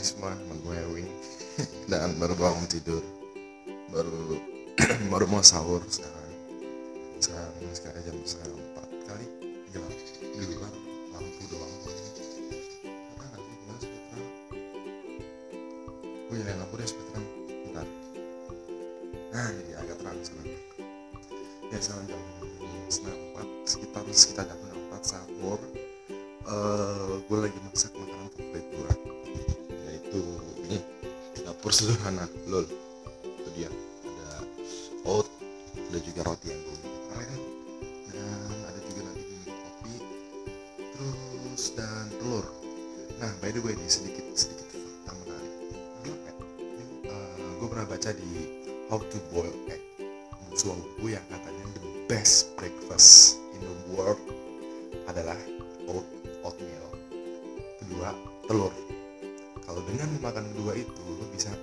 semua, nama gue Ewing. Dan baru bangun tidur, baru baru mau sahur sekarang. Sekarang jam 4 kali gelap di luar, lampu doang. Karena nanti gimana sebentar? Gue nyalain lampu deh sebentar. Bentar. Nah, jadi agak terang sana. Ya sekarang jam 4, sekitar jam 4 sahur. Gue lagi masak makanan favorit gue, yaitu ini dapur sederhana, lol. Itu dia, ada oat, ada juga roti yang gue kemarin, dan ada juga nanti minum kopi, terus dan telur. Nah, by the way nih sedikit fakta menarik. Gue pernah baca di How to Boil Egg, sebuah buku yang katanya the best breakfast in the world adalah oatmeal, kedua telur. Kalau dengan makan kedua itu lo bisa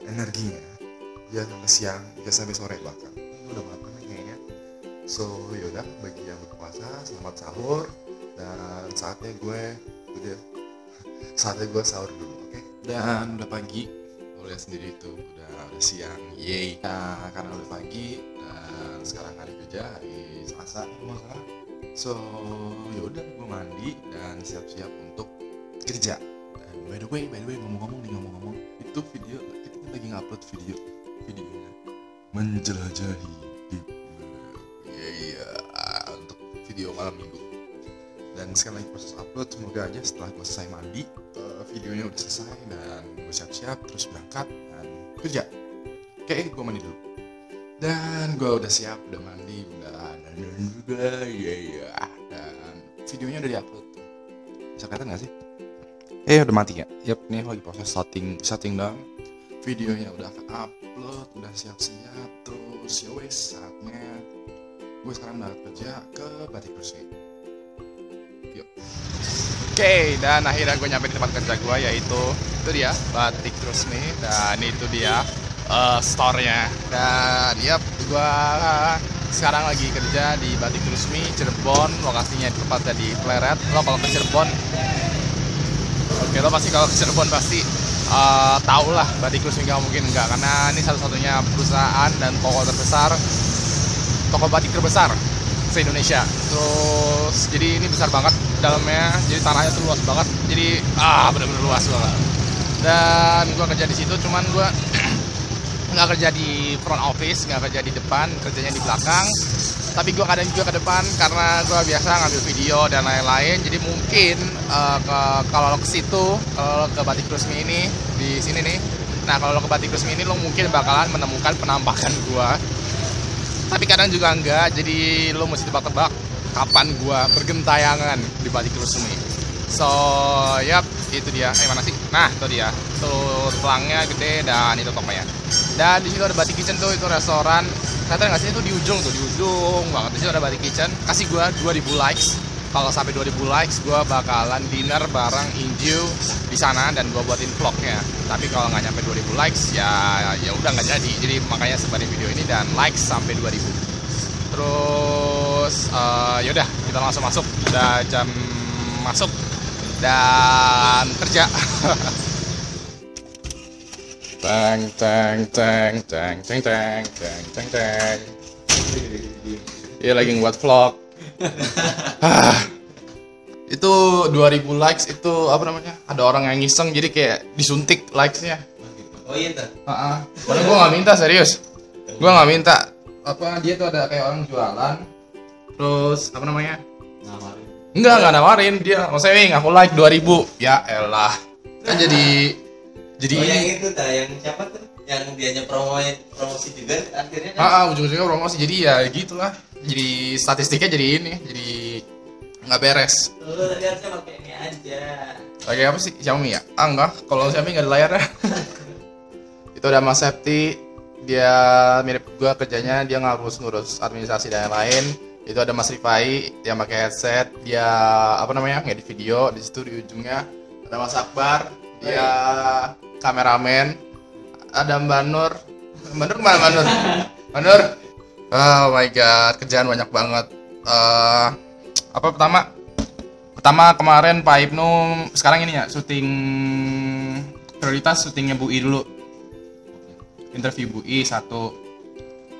energinya bisa sampai siang, bisa sampai sore bahkan. Ini udah makan kayaknya. So yaudah, bagi yang berpuasa selamat sahur, dan saatnya gue sahur dulu, oke? Dan udah pagi, lo lihat sendiri itu udah siang, yay. Nah, karena udah pagi dan sekarang hari kerja, hari Selasa masalah. So yaudah, gue mandi dan siap-siap untuk kerja. Dan by the way ngomong-ngomong itu video kita lagi ngupload videonya menjelajahi deep web. Untuk video malam minggu. Dan sekarang lagi proses upload, semoga aja setelah gue selesai mandi videonya udah selesai dan gue siap-siap terus berangkat dan kerja. Oke, gue mandi dulu. Dan gue udah siap, udah mandi, udah dandan juga, dan videonya udah diupload. Bisa kelihatan nggak sih? Udah mati ya? Yap, nih lagi proses setting doang. Videonya udah upload, udah siap-siap, terus ya wes saatnya gue sekarang berangkat kerja ke Batik Resmi. Yuk. Oke, dan akhirnya gue nyampe di tempat kerja gue, yaitu itu dia Batik Resmi, dan itu dia store-nya. Dan yap, gua sekarang lagi kerja di Batik Resmi Cirebon, lokasinya tepatnya di Pleret. Lo kalau ke Cirebon, lo pasti kalau ke Cirebon pasti tau lah Batik Resmi, gak mungkin enggak, karena ini satu-satunya perusahaan dan toko batik terbesar se-Indonesia. Terus jadi ini besar banget dalamnya, jadi tanahnya tuh luas banget, jadi bener-bener luas banget. Dan gua kerja di situ, cuman gua nggak kerja di front office, nggak kerja di depan, kerjanya di belakang. Tapi gue kadang juga ke depan karena gue biasa ngambil video dan lain-lain. Jadi mungkin kalau lo ke situ, kalau lo ke Batik Resmi ini di sini nih, nah kalau lo ke Batik Resmi ini lo mungkin bakalan menemukan penampakan gue. Tapi kadang juga enggak, jadi lo mesti tebak-tebak kapan gue bergentayangan di Batik Resmi. So, yap, itu dia. Mana sih? Nah, itu dia. Tuh pelangnya gede dan itu tokonya. Dan di situ ada Batik Kitchen tuh, itu restoran. Kelihatan nggak sih, itu di ujung banget. Di situ ada Batik Kitchen. Kasih gue 2000 likes. Kalau sampai 2000 likes, gue bakalan dinner bareng Inju di sana dan gue buatin vlognya. Tapi kalau nggak nyampe 2000 likes, ya udah nggak jadi. Jadi makanya sebarin video ini dan likes sampai 2000. Terus yaudah, kita langsung masuk. Udah jam masuk dan kerja. Teng. Iya, lagi ngebuat vlog. Itu 2000 likes itu apa namanya? Ada orang yang ngiseng, jadi kayak disuntik likesnya. Oh iya tuh. Padahal gue nggak minta, serius. Gue nggak minta. Apa dia tuh ada kayak orang jualan. Terus apa namanya? Nawarin. Enggak nawarin, dia maksudnya aku like 2000. Ya elah. Kan jadi Oh, ini. yang itu dah, yang siapa tuh? Yang dianya promosi juga akhirnya kan? Ujung-ujungnya promosi, jadi ya gitulah. Jadi statistiknya jadi ini, jadi nggak beres. Lu tadi harusnya pakai ini aja. Pakai apa sih? Xiaomi ya? Enggak, kalau Xiaomi nggak ada layarnya. Itu ada Mas Septi, dia mirip gua kerjanya, dia ngurus administrasi dan lain-lain. Itu ada Mas Rifai yang pakai headset, dia apa namanya, ngedit video. Di situ di ujungnya ada Mas Akbar, dia kameramen. Ada Mbak Nur kemana Mbak Nur? Oh my god, kerjaan banyak banget. Pertama kemarin Pak Ibnu, sekarang ini ya syuting prioritas syutingnya Bu I dulu. Interview Bu I 1.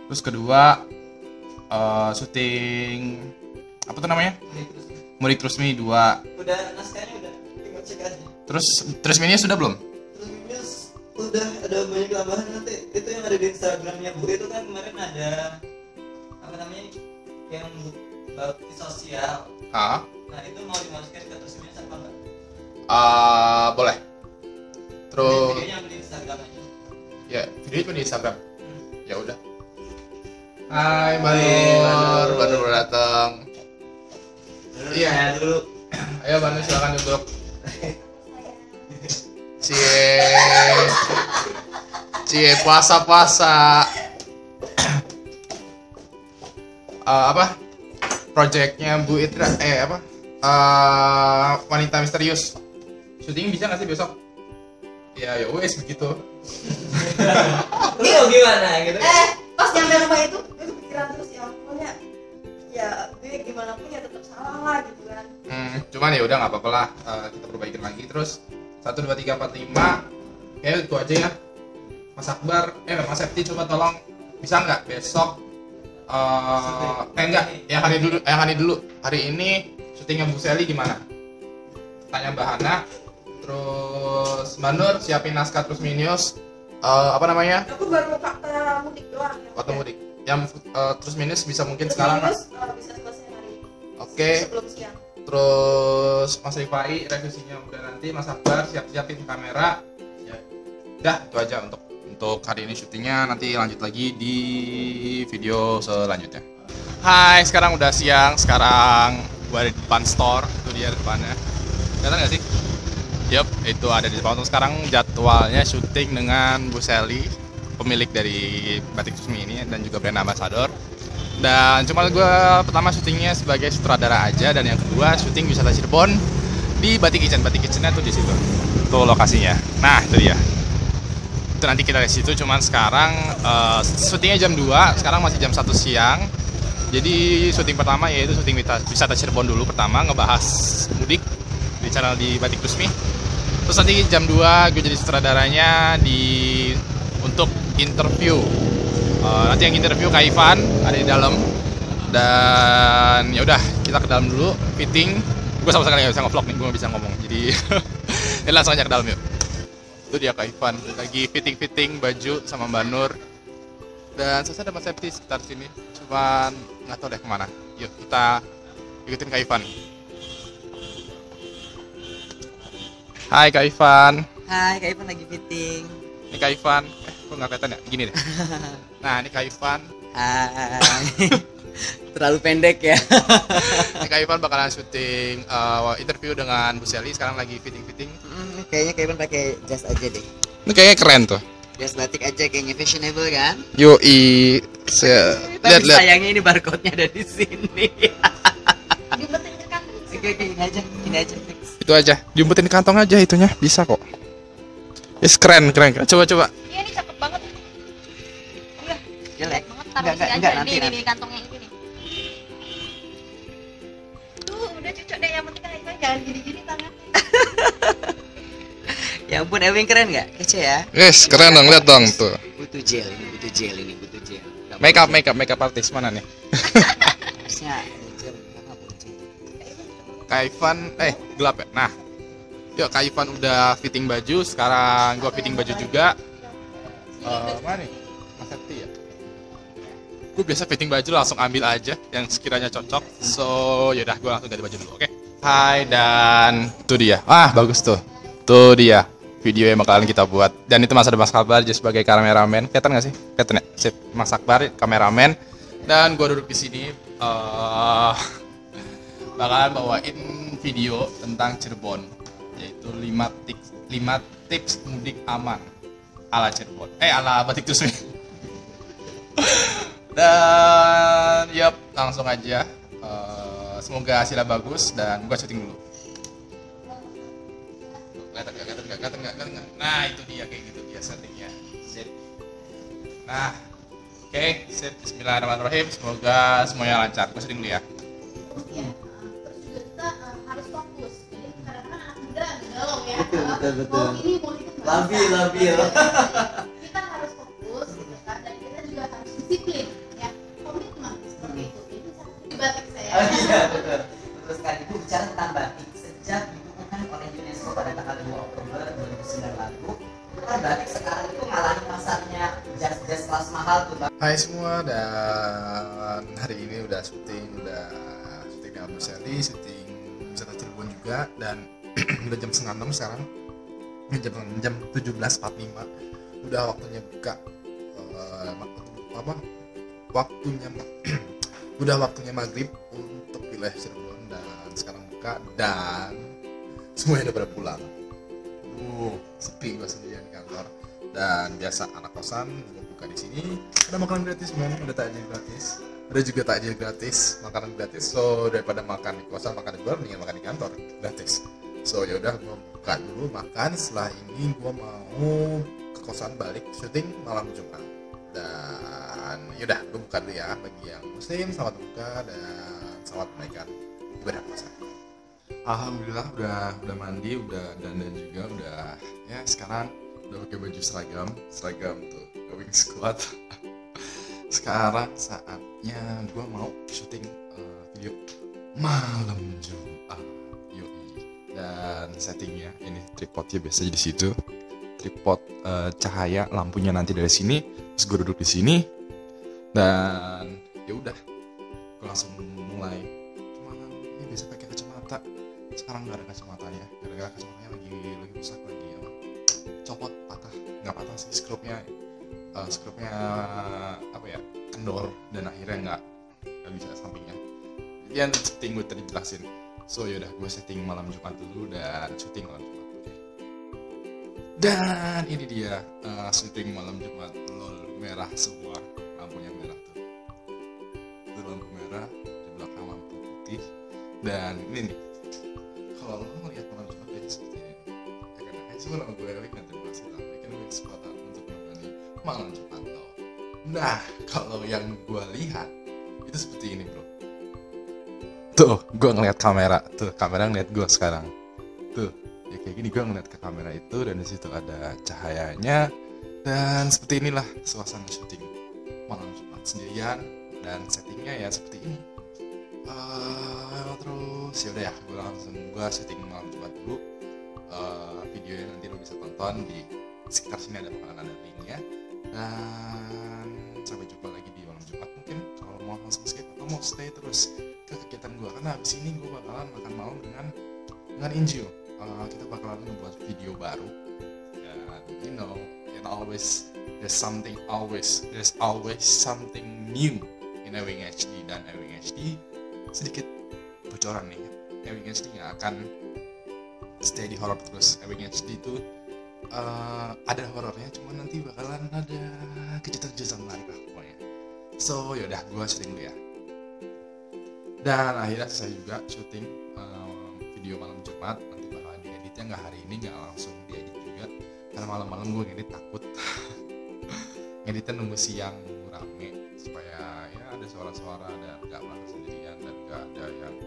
Terus kedua syuting apa tuh namanya? Murid Rusmi 2. Udah naskahnya udah, tinggal cek aja. Terus Trisminya sudah belum? Terus udah ada banyak tambahan nanti. Itu yang ada di Instagramnya Bu itu kan kemarin ada apa namanya yang bakti sosial. Ah, Nah itu mau dimasukin ke Trisminya apa enggak? boleh. Terus Videonya di Instagram aja. ya video itu di Instagram. Ya udah. Hai Banur datang. Iya. Saya dulu. Ayo Banur silakan duduk. Cie puasa. Apa? Projectnya Bu Itra apa? Wanita misterius. Syuting bisa nggak sih besok? Ya wes begitu. Iya gimana gitu? Pas nyampe rumah itu kepikiran terus ya pokoknya ya gue gimana pun ya tetap salah lah gitu kan. Cuman ya udah nggak apa-apa lah, kita perbaikin lagi terus 1 2 3 4 5 kayak itu aja ya. Mas Akbar, Mas Septi coba tolong bisa nggak besok enggak yang hari dulu hari ini syutingnya Bu Seli gimana? Tanya Mbak Hana, terus Mbak Nur siapin naskah terus Minius apa namanya? Aku baru fakta mudik doang ya. Waktu mudik. Yang terus minus bisa mungkin Terus sekarang. minus, bisa selesai hari ini. Oke. Sebelum siang. Terus Mas Rifai revisinya udah nanti, Mas Akbar siap-siapin kamera. Ya. Udah itu aja untuk hari ini syutingnya, nanti lanjut lagi di video selanjutnya. Hai, sekarang udah siang, sekarang gua ada di depan store, itu dia depannya. Kelihatan nggak sih? Yup, itu ada di depan. Sekarang jadwalnya syuting dengan Bu Seli, pemilik dari Batik Rusmi ini dan juga brand ambassador. Dan cuma gue pertama syutingnya sebagai sutradara aja, dan yang kedua syuting wisata Cirebon di Batik Kitchen. Batik Kitchennya tuh di situ, tuh lokasinya. Nah itu dia. Itu nanti kita di situ. Cuman sekarang syutingnya jam 2, sekarang masih jam 1 siang. Jadi syuting pertama yaitu syuting wisata Cirebon dulu pertama, ngebahas mudik di channel di Batik Rusmi. Terus nanti jam 2 gue jadi sutradaranya untuk interview. Nanti yang interview Kak Ivan ada di dalam. Dan ya udah, kita ke dalam dulu fitting. Gue sama sekali nggak bisa nge-vlog nih, gue nggak bisa ngomong. Jadi ya langsung aja ke dalam yuk. Itu dia Kak Ivan lagi fitting baju sama Mbak Nur. Dan saya ada Mas Septi sekitar sini. Cuman nggak tahu deh kemana. Yuk kita ikutin Kak Ivan. Hai Kak Ivan. Hai, Kak Ivan lagi fitting. Ini Kak Ivan. Kok nggak kelihatan ya? Gini deh. Nah, ini Kak Ivan. Hai. Terlalu pendek ya. Ini Kak Ivan bakalan syuting interview dengan Bu Seli. Sekarang lagi fitting. Kayaknya Kak Ivan pakai jas aja deh. Ini kayaknya keren tuh. Jas batik aja, kayaknya fashionable kan? Yoi. Tapi sayangnya ini barcode-nya ada di sini. Diumpetin ke kantong. Oke, ini aja fix. Itu aja. Diumpetin di kantong aja itunya. Bisa kok. Yes, keren. Coba. Iya ini cakep banget. Iya. Jelek. Banget taruh sini aja. Ini kantongnya ini nih. Tuh udah cocok deh, yang penting kan jangan gini-gini tangan. Ya ampun, Ewing keren nggak? Kece ya. Yes, keren dong. Lihat dong tuh. Butuh gel. Nggak Makeup artis mana nih? harusnya gel. Nggak butuh gel. Kak Ivan, gelap ya. Nah, yuk Kak Ivan udah fitting baju. Sekarang gua fitting baju juga. Mana nih? Mas Septi ya. Gue biasa fitting baju langsung ambil aja yang sekiranya cocok. So, yaudah gue langsung ganti baju dulu, oke? Hai, dan tuh dia. Bagus tuh. Tuh dia video yang bakalan kita buat. Dan itu ada Mas Akbar jadi sebagai kameramen. Kelihatan nggak sih? Kelihatan ya? Sip. Mas Akbar kameramen. Dan gue duduk di sini. Bakalan bawain video tentang Cirebon, yaitu 5 tips mudik aman ala Cirebon. Ala Batik Rusmi. Dan langsung aja. Semoga hasilnya bagus dan gua syuting dulu. Kelihatan nggak? Nah itu dia, kayak gitu dia settingnya. Nah, oke, sip. Bismillahirrahmanirrahim. Semoga semuanya lancar. Gua syuting dulu ya. Iya. Terus juga kita harus fokus. Jadi kadang-kadang anak muda galau ya. Betul. Mau ini mau itu labil. Kita harus fokus gitu kan, dan kita juga harus disiplin ya, komitmen seperti itu. Ini sama di batik saya. Iya betul sekali. Ibu bicara tentang batik, sejak dikukuhkan oleh UNESCO pada tanggal 2 Oktober 2009 lalu, kan batik sekarang itu ngalahin pasarnya jas kelas mahal tuh Bang. Hai semua, dan hari ini udah syuting di Abu Seli, syuting wisata Cirebon juga, dan udah jam 5:30 sekarang, jam 17.45, udah waktunya buka, udah waktunya maghrib untuk wilayah Cirebon, dan sekarang buka dan semuanya udah pada pulang. Sepi gue sendirian di kantor, dan biasa anak kosan gue buka di sini ada makanan gratis, ada takjil gratis, ada juga takjil gratis, makanan gratis. So daripada makan di kosan makan di luar, mendingan makan di kantor gratis. So yaudah gue buka dulu makan, setelah ini gue mau ke kosan balik syuting malam Jumat. Dan yaudah gue buka dulu ya, bagi yang muslim selamat buka dan selamat menunaikan ibadah puasa. Alhamdulillah udah mandi, udah dandan juga, udah ya sekarang udah pakai baju seragam tuh going squad. Sekarang saatnya gue mau syuting video malam Jumat. Dan settingnya ini tripodnya biasa di situ, tripod cahaya lampunya nanti dari sini, terus gue duduk di sini, dan ya udah gue langsung mulai. Cuman ini biasa pakai kacamata, sekarang nggak ada kacamatanya, gara-gara kacamatanya lagi rusak, lagi copot, nggak patah sih, skrupnya apa ya, kendor, dan akhirnya nggak bisa sampingnya. Yang setting gue tadi jelasin. So yaudah gue setting malam Jumat dulu dan syuting malam Jumat. Okay. Dan ini dia syuting malam Jumat. Lol, merah semua, lampunya merah tuh. Itu lampu merah, di belakang lampu putih. Dan ini nih, kalau lo ngeliat malam Jumat biasa seperti ini, ya kan? Semua nama gue Erik nanti masih tahu. Ya kan gue kesempatan untuk menemani malam Jumat lo. Nah, kalau yang gue lihat itu seperti ini bro. Tuh, gue ngeliat kamera, tuh kamera ngeliat gue sekarang, tuh ya kayak gini, gue ngeliat ke kamera itu, dan di situ ada cahayanya, dan seperti inilah suasana syuting malam Jumat sendirian, dan settingnya ya seperti ini. Terus yaudah ya, gue syuting malam Jumat dulu. Videonya nanti lo bisa tonton di sekitar sini, ada linknya, dan sampai jumpa lagi di malam Jumat. Mungkin kalau mau langsung skip atau mau stay terus ke kegiatan gue, karena abis ini gue bakalan makan malam dengan Inju. Kita bakalan membuat video baru, dan you know, there's always something new in Ewing HD. Dan Ewing HD, sedikit bocoran nih, Ewing HD nggak akan stay di horror terus. Ewing HD itu ada horornya, cuman nanti bakalan ada kejutan-kejutan menarik lah pokoknya. So yaudah, gue syuting dulu ya. Dan akhirnya saya juga syuting video malam Jumat, nanti bakalan dieditnya nggak hari ini, nggak langsung diedit juga, karena malam-malam gue ngedit takut. Ngeditnya nunggu siang, nunggu rame, supaya ya ada suara-suara dan nggak merasa sendirian, dan nggak ada yang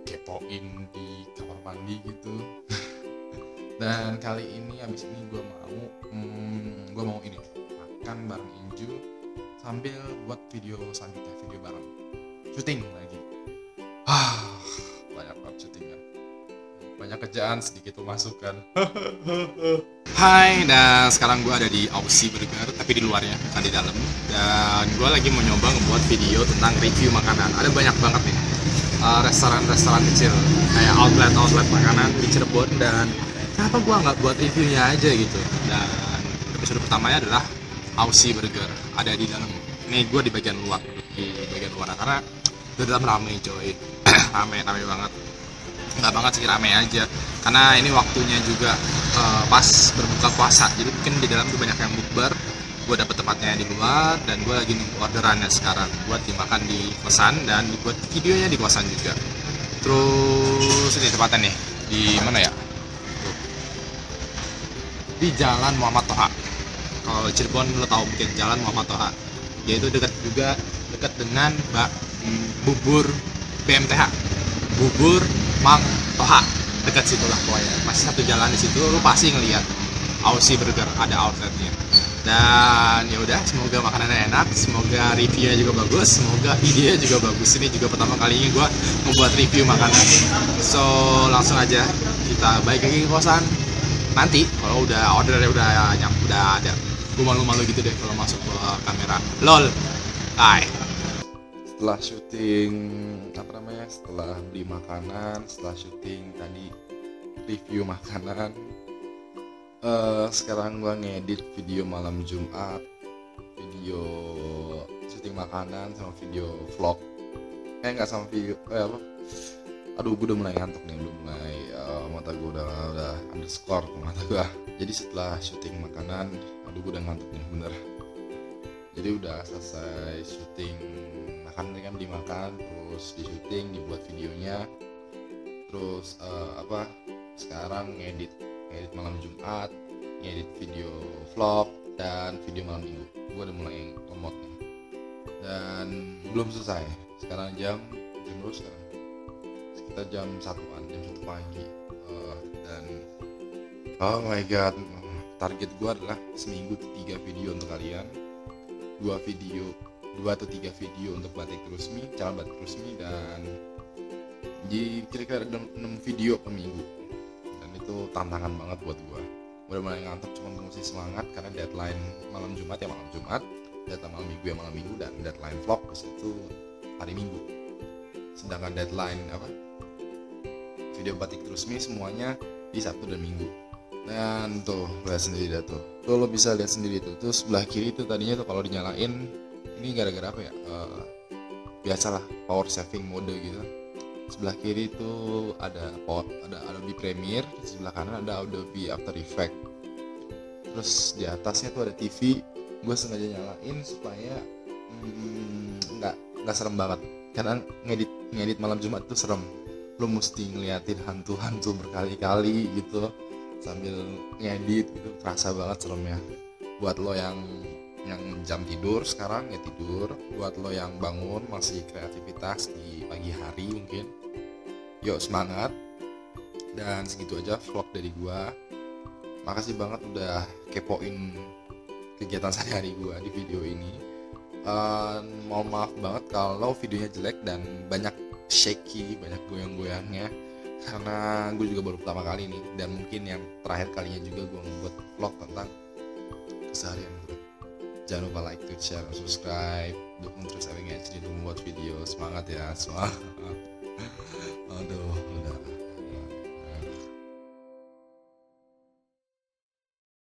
kepoin di kamar mandi gitu. Dan kali ini abis ini gue mau ini makan bareng Inju sambil buat video selanjutnya, video bareng syuting lagi. Banyak banget syutingan, banyak kerjaan, sedikit pemasukan. Hai, dan sekarang gue ada di Aussie Burger, tapi di luarnya, bukan di dalam. Dan gue lagi mau nyoba ngebuat video tentang review makanan. Ada banyak banget nih restoran-restoran kecil, kayak outlet makanan di Cirebon, dan kenapa gue nggak buat reviewnya aja gitu. Dan episode pertamanya adalah Aussie Burger, ada di dalam. Ini gue di bagian luar, karena di dalam rame coy. rame banget, nggak banget sih, rame aja, karena ini waktunya juga pas berbuka puasa, jadi mungkin di dalam tuh banyak yang bukber. Gue dapet tempatnya di luar, dan gue lagi nunggu orderannya sekarang buat dimakan di kosan, dan dibuat videonya di kosan juga. Terus ini tempatnya nih, di mana ya? Di Jalan Muhammad Toha. Kalau Cirebon lo tahu mungkin Jalan Muhammad Toha, yaitu dekat dengan bubur BMTH, bubur Mang Toha. dekat situ lah pokoknya. Pasti satu jalan di situ lu pasti ngelihat Aussie Burger, ada outletnya. Dan ya udah, semoga makanannya enak, semoga reviewnya juga bagus, semoga videonya juga bagus. Ini juga pertama kalinya gue membuat review makanan. So langsung aja kita balik lagi ke kosan. Nanti kalau udah ordernya udah ada, gue malu-malu gitu deh kalau masuk ke kamera. Lol. Bye. Setelah syuting setelah beli makanan, setelah syuting tadi review makanan, sekarang gua ngedit video malam Jumat, video syuting makanan sama video vlog. Nggak sama video apa? Aduh, gue udah mulai ngantuk nih, udah mulai mata gue udah underscore ke mata gue. Jadi setelah syuting makanan, aduh gue udah ngantuk nih bener. Jadi udah selesai syuting makan kan, dimakan, terus di syuting, dibuat videonya, terus sekarang ngedit malam Jumat, ngedit video vlog dan video malam minggu. Gue udah mulai lemot nih dan belum selesai. Sekarang jam berapa sekarang? Sekitar jam 1 pagi. Dan oh my god, target gue adalah seminggu 3 video untuk kalian, 2 atau 3 video untuk batik resmi, channel batik resmi, dan di kira-kira 6 video per minggu. Dan itu tantangan banget buat gue. Udah mulai ngantuk, cuma gue masih semangat karena deadline malam Jumat ya malam Jumat, deadline malam minggu ya malam minggu, dan deadline vlog itu hari Minggu. Sedangkan deadline video batik resmi semuanya di Sabtu dan Minggu. Dan tuh lihat sendiri dah tuh lo bisa lihat sendiri tuh sebelah kiri tuh tadinya tuh kalau dinyalain ini gara-gara apa ya, biasalah power saving mode gitu. Sebelah kiri itu ada Adobe Premiere, di sebelah kanan ada Adobe After Effects. Terus di atasnya tuh ada TV. Gue sengaja nyalain supaya nggak serem banget, karena ngedit malam Jumat tuh serem. Lo mesti ngeliatin hantu-hantu berkali-kali gitu sambil ngedit gitu, terasa banget seremnya. Buat lo yang jam tidur sekarang ya tidur, buat lo yang bangun masih kreativitas di pagi hari mungkin, yuk semangat. Dan segitu aja vlog dari gua. Makasih banget udah kepoin kegiatan sehari-hari gua di video ini. Mohon maaf banget kalau videonya jelek dan banyak shaky, banyak goyang-goyangnya, karena gue juga baru pertama kali nih, dan mungkin yang terakhir kalinya juga gue membuat vlog tentang keseharian gue. Jangan lupa like, share, subscribe, dukung terus Awing HD untuk membuat video. Semangat ya, semangat. Aduh.